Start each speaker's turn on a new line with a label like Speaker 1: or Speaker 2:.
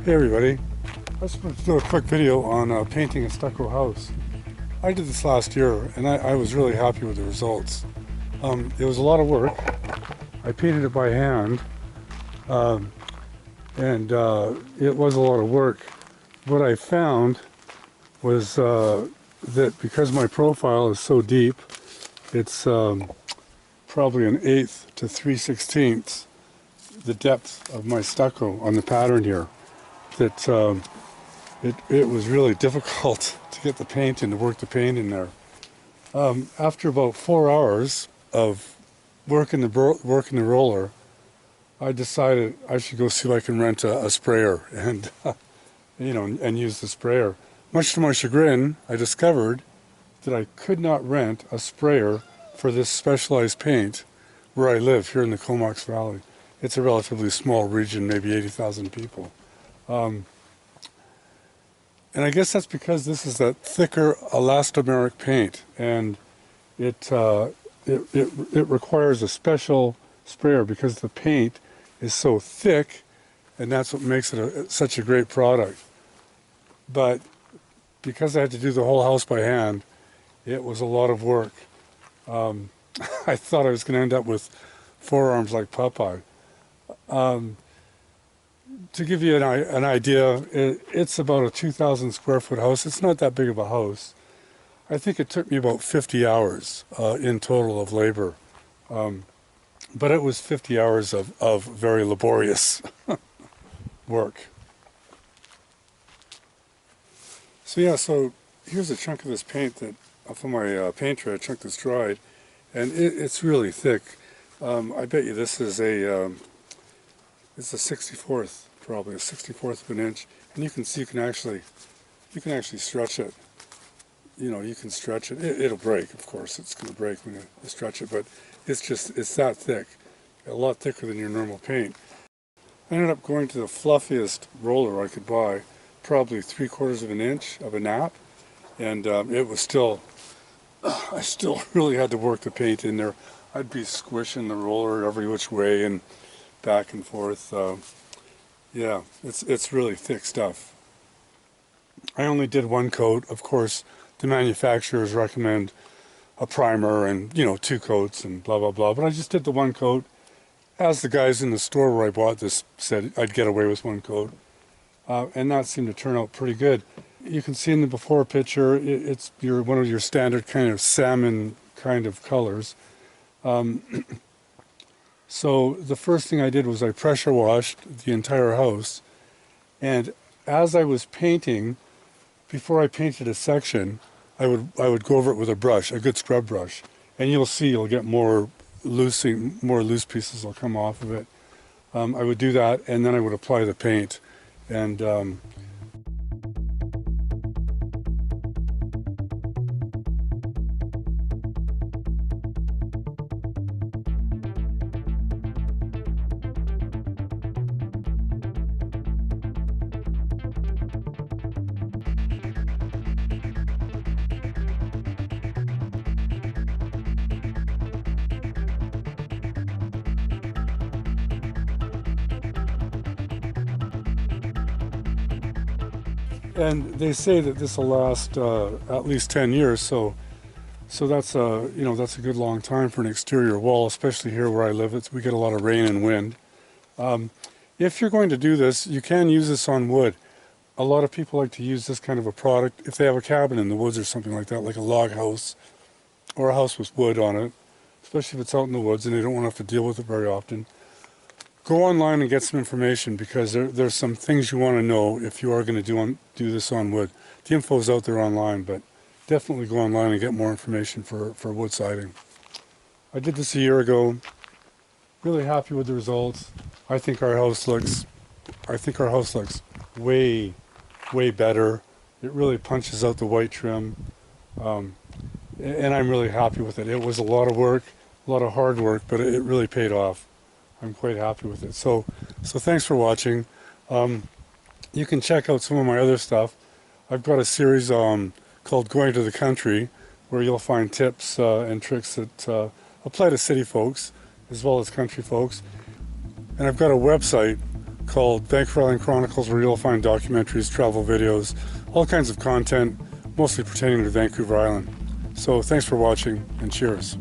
Speaker 1: Hey everybody, I just wanted to do a quick video on painting a stucco house. I did this last year and I was really happy with the results. It was a lot of work. I painted it by hand and it was a lot of work. What I found was that because my profile is so deep, it's probably an 1/8 to 3/16 the depth of my stucco on the pattern here. That it was really difficult to get the paint and to work the paint in there. After about 4 hours of working the roller, I decided I should go see if I can rent a sprayer and and use the sprayer. Much to my chagrin, I discovered that I could not rent a sprayer for this specialized paint where I live here in the Comox Valley. It's a relatively small region, maybe 80,000 people. And I guess that's because this is that thicker elastomeric paint, and it requires a special sprayer because the paint is so thick, and that's what makes it such a great product. But because I had to do the whole house by hand, it was a lot of work. I thought I was going to end up with forearms like Popeye. To give you an idea, it's about a 2,000 square foot house. It's not that big of a house. I think it took me about 50 hours in total of labor. But it was 50 hours of very laborious work. So yeah, so here's a chunk of this paint that off of my paint tray, a chunk that's dried, and it's really thick. I bet you this is it's a 64th, probably a 64th of an inch, and you can see you can actually stretch it. You can stretch it. It'll break, of course. It's going to break when you stretch it, but it's that thick, a lot thicker than your normal paint. I ended up going to the fluffiest roller I could buy, probably 3/4 of an inch of a nap, and it was still. I still really had to work the paint in there. I'd be squishing the roller every which way and back and forth. Yeah, it's really thick stuff. I only did one coat. Of course, the manufacturers recommend a primer and 2 coats and blah blah blah, but I just did the one coat, as the guys in the store where I bought this said I'd get away with 1 coat, and that seemed to turn out pretty good. You can see in the before picture it's one of your standard kind of salmon kind of colors. So the first thing I did was I pressure washed the entire house, and as I was painting, before I painted a section, I would go over it with a brush, a good scrub brush, and you'll see you'll get more loose pieces will come off of it. I would do that, and then I would apply the paint, and they say that this will last at least 10 years, so that's that's a good long time for an exterior wall, especially here where I live. We get a lot of rain and wind. If you're going to do this, you can use this on wood. A lot of people like to use this kind of a product if they have a cabin in the woods or something like that, like a log house or a house with wood on it, especially if it's out in the woods and they don't want to have to deal with it very often. Go online and get some information, because there's some things you want to know if you are going to do this on wood. The info's out there online, but definitely go online and get more information for wood siding. I did this a year ago. Really happy with the results. I think our house looks way better. It really punches out the white trim, and I'm really happy with it. It was a lot of work, a lot of hard work, but it really paid off. I'm quite happy with it. So thanks for watching. You can check out some of my other stuff. I've got a series called Going to the Country, where you'll find tips and tricks that apply to city folks as well as country folks. And I've got a website called Vancouver Island Chronicles, where you'll find documentaries, travel videos, all kinds of content, mostly pertaining to Vancouver Island. So thanks for watching, and cheers.